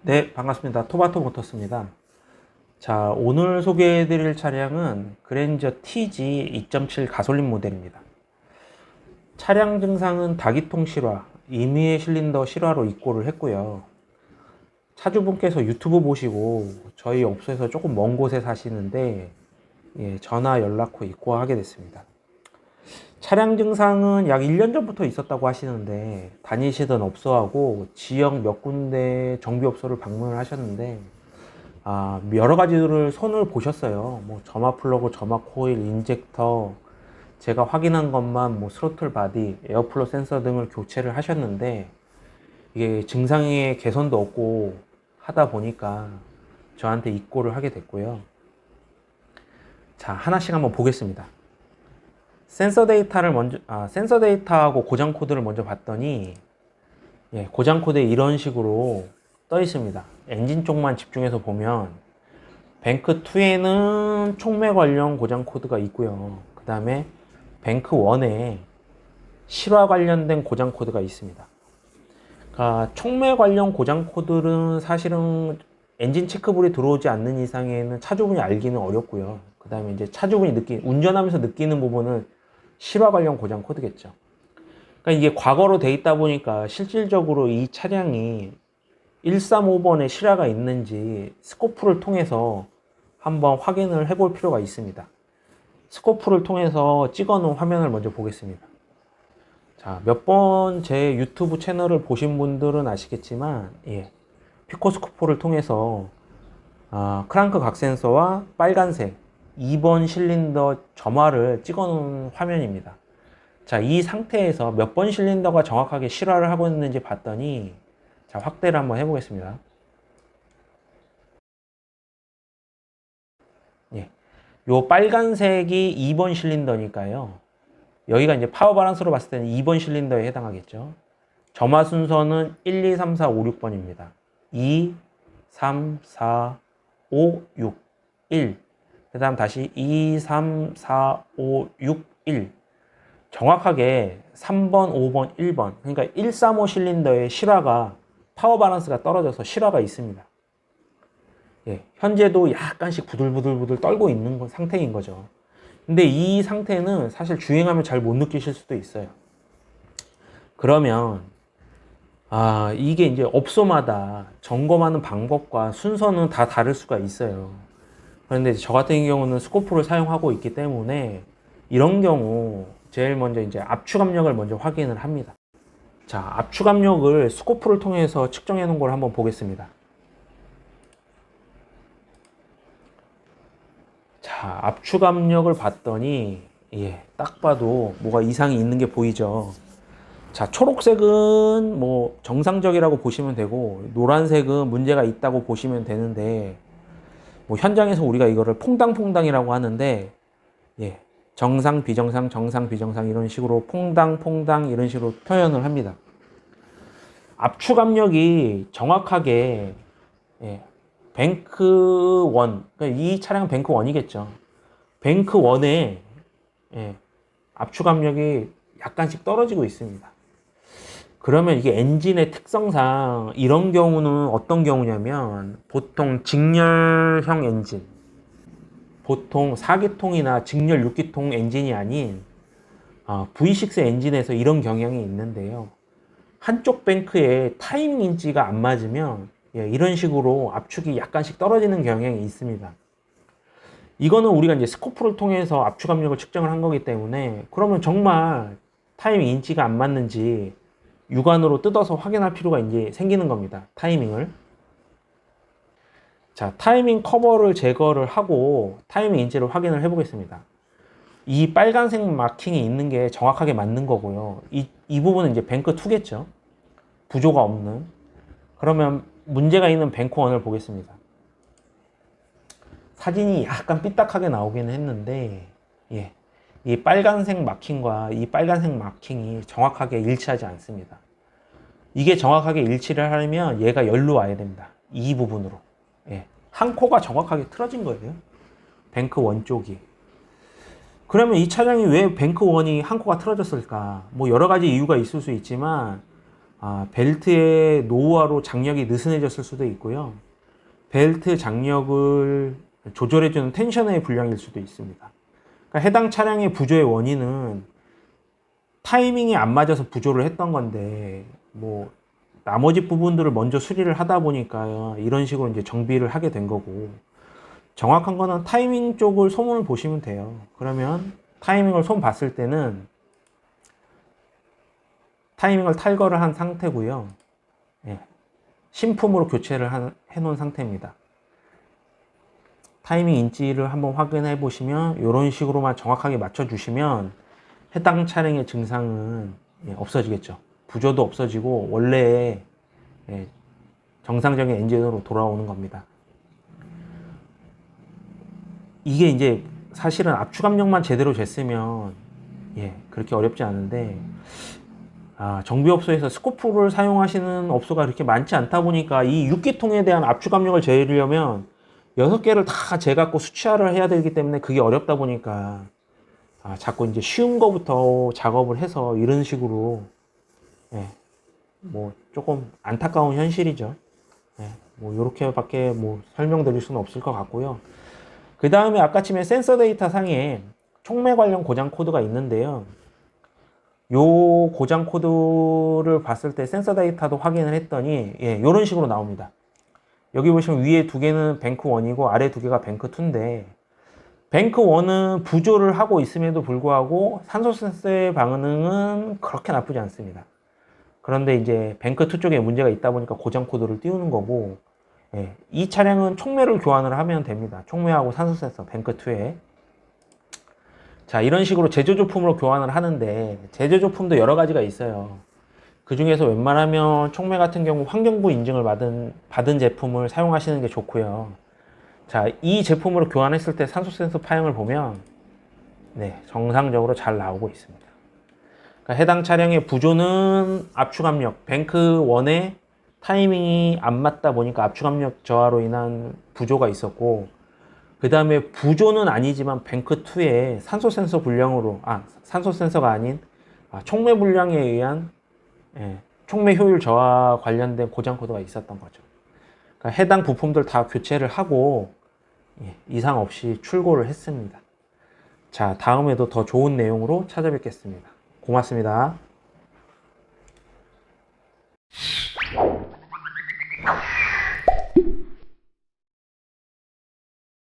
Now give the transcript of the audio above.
네, 반갑습니다. 토마토 모터스입니다. 자, 오늘 소개해드릴 차량은 그랜저 TG 2.7 가솔린 모델입니다. 차량 증상은 다기통 실화, 임의의 실린더 실화로 입고를 했고요. 차주분께서 유튜브 보시고 저희 업소에서 조금 먼 곳에 사시는데 전화 연락 후 입고하게 됐습니다. 차량 증상은 약 1년 전부터 있었다고 하시는데 다니시던 업소하고 지역 몇 군데 정비업소를 방문을 하셨는데 여러 가지를 손을 보셨어요. 뭐 점화 플러그, 점화 코일, 인젝터, 제가 확인한 것만 뭐 스로틀 바디, 에어플로 센서 등을 교체를 하셨는데 이게 증상의 개선도 없고 하다 보니까 저한테 입고를 하게 됐고요. 자, 하나씩 한번 보겠습니다. 센서 데이터하고 고장 코드를 먼저 봤더니 고장 코드에 이런 식으로 떠 있습니다. 엔진 쪽만 집중해서 보면 뱅크 2에는 촉매 관련 고장 코드가 있고요. 그 다음에 뱅크 1에 실화 관련된 고장 코드가 있습니다. 그러니까 촉매 관련 고장 코드는 사실은 엔진 체크불이 들어오지 않는 이상에는 차주분이 알기는 어렵고요. 그 다음에 이제 차주분이 운전하면서 느끼는 부분은 실화 관련 고장 코드겠죠. 그러니까 이게 과거로 돼 있다 보니까 실질적으로 이 차량이 135번에 실화가 있는지 스코프를 통해서 한번 확인을 해볼 필요가 있습니다. 스코프를 통해서 찍어 놓은 화면을 먼저 보겠습니다. 자, 몇 번 제 유튜브 채널을 보신 분들은 아시겠지만 피코스코프를 통해서 크랑크 각 센서와 빨간색 2번 실린더 점화를 찍어 놓은 화면입니다. 자, 이 상태에서 몇 번 실린더가 정확하게 실화를 하고 있는지 봤더니 자, 확대를 한번 해보겠습니다. 요 빨간색이 2번 실린더니까요. 여기가 이제 파워 바란스로 봤을 때는 2번 실린더에 해당하겠죠. 점화 순서는 1, 2, 3, 4, 5, 6번입니다. 2, 3, 4, 5, 6, 1. 그 다음 다시 2, 3, 4, 5, 6, 1. 정확하게 3번, 5번, 1번. 그러니까 135 실린더의 실화가 파워 바란스가 떨어져서 실화가 있습니다. 현재도 약간씩 부들부들 떨고 있는 상태인 거죠. 근데 이 상태는 사실 주행하면 잘 못 느끼실 수도 있어요. 그러면 이게 이제 업소마다 점검하는 방법과 순서는 다 다를 수가 있어요. 그런데 저 같은 경우는 스코프를 사용하고 있기 때문에 이런 경우 제일 먼저 이제 압축 압력을 먼저 확인을 합니다. 자, 압축 압력을 스코프를 통해서 측정해 놓은 걸 한번 보겠습니다. 자, 압축 압력을 봤더니 딱 봐도 뭐가 이상이 있는 게 보이죠. 자, 초록색은 뭐 정상적이라고 보시면 되고 노란색은 문제가 있다고 보시면 되는데 뭐 현장에서 우리가 이거를 퐁당퐁당이라고 하는데 정상, 비정상, 정상, 비정상 이런 식으로 퐁당 이런 식으로 표현을 합니다. 압축 압력이 정확하게 뱅크 1, 그러니까 이 차량은 뱅크 1이겠죠. 뱅크 1에 압축 압력이 약간씩 떨어지고 있습니다. 그러면 이게 엔진의 특성상 이런 경우는 어떤 경우냐면 보통 직렬형 엔진, 보통 4기통이나 직렬 6기통 엔진이 아닌 V6 엔진에서 이런 경향이 있는데요. 한쪽 뱅크에 타이밍 인치가 안 맞으면 이런 식으로 압축이 약간씩 떨어지는 경향이 있습니다. 이거는 우리가 이제 스코프를 통해서 압축 압력을 측정을 한 거기 때문에 그러면 정말 타이밍 인치가 안 맞는지 육안으로 뜯어서 확인할 필요가 이제 생기는 겁니다. 타이밍을. 자, 타이밍 커버를 제거를 하고 타이밍 인치를 확인을 해 보겠습니다. 이 빨간색 마킹이 있는 게 정확하게 맞는 거고요. 이 부분은 이제 뱅크 2겠죠. 부조가 없는. 그러면 문제가 있는 뱅크 1을 보겠습니다. 사진이 약간 삐딱하게 나오기는 했는데 이 빨간색 마킹과 이 빨간색 마킹이 정확하게 일치하지 않습니다. 이게 정확하게 일치를 하려면 얘가 열로 와야 됩니다. 이 부분으로. 한 코가 정확하게 틀어진 거예요. 뱅크 1 쪽이. 그러면 이 차량이 왜 뱅크 1이 한 코가 틀어졌을까? 뭐 여러 가지 이유가 있을 수 있지만 벨트의 노후화로 장력이 느슨해졌을 수도 있고요. 벨트 장력을 조절해주는 텐셔너의 불량일 수도 있습니다. 그러니까 해당 차량의 부조의 원인은 타이밍이 안 맞아서 부조를 했던 건데, 뭐 나머지 부분들을 먼저 수리를 하다 보니까 이런 식으로 이제 정비를 하게 된 거고, 정확한 거는 타이밍 쪽을 소문을 보시면 돼요. 그러면 타이밍을 손 봤을 때는 타이밍을 탈거를 한 상태고요. 예, 신품으로 교체를 해놓은 상태입니다. 타이밍 인치를 한번 확인해 보시면 이런 식으로만 정확하게 맞춰주시면 해당 차량의 증상은 없어지겠죠. 부조도 없어지고 원래의 정상적인 엔진으로 돌아오는 겁니다. 이게 이제 사실은 압축 압력만 제대로 됐으면 그렇게 어렵지 않은데, 정비업소에서 스코프를 사용하시는 업소가 그렇게 많지 않다 보니까 이 6기통에 대한 압축 압력을 재려면 6개를 다 재갖고 수치화를 해야 되기 때문에 그게 어렵다 보니까 자꾸 이제 쉬운 거부터 작업을 해서 이런 식으로 뭐 조금 안타까운 현실이죠. 뭐 이렇게밖에 뭐 설명드릴 수는 없을 것 같고요. 그 다음에 아까쯤에 센서 데이터 상에 촉매 관련 고장 코드가 있는데요. 요 고장 코드를 봤을 때 센서 데이터도 확인을 했더니 이런 식으로 나옵니다. 여기 보시면 위에 두 개는 뱅크 1이고 아래 두 개가 뱅크 2인데, 뱅크 1은 부조를 하고 있음에도 불구하고 산소 센서의 반응은 그렇게 나쁘지 않습니다. 그런데 이제 뱅크 2 쪽에 문제가 있다 보니까 고장 코드를 띄우는 거고, 이 차량은 촉매를 교환을 하면 됩니다. 촉매하고 산소 센서 뱅크 2에. 자, 이런 식으로 제조조품으로 교환을 하는데, 제조조품도 여러 가지가 있어요. 그 중에서 웬만하면 촉매 같은 경우 환경부 인증을 받은 제품을 사용하시는 게 좋고요. 자, 이 제품으로 교환했을 때 산소 센서 파형을 보면 정상적으로 잘 나오고 있습니다. 그러니까 해당 차량의 부조는 압축압력, 뱅크 1의 타이밍이 안 맞다 보니까 압축압력 저하로 인한 부조가 있었고, 그 다음에 부조는 아니지만 뱅크 2에 산소 센서 불량으로, 산소 센서가 아닌 촉매 불량에 의한 촉매 효율 저하 관련된 고장 코드가 있었던 거죠. 그러니까 해당 부품들 다 교체를 하고 이상 없이 출고를 했습니다. 자, 다음에도 더 좋은 내용으로 찾아뵙겠습니다. 고맙습니다.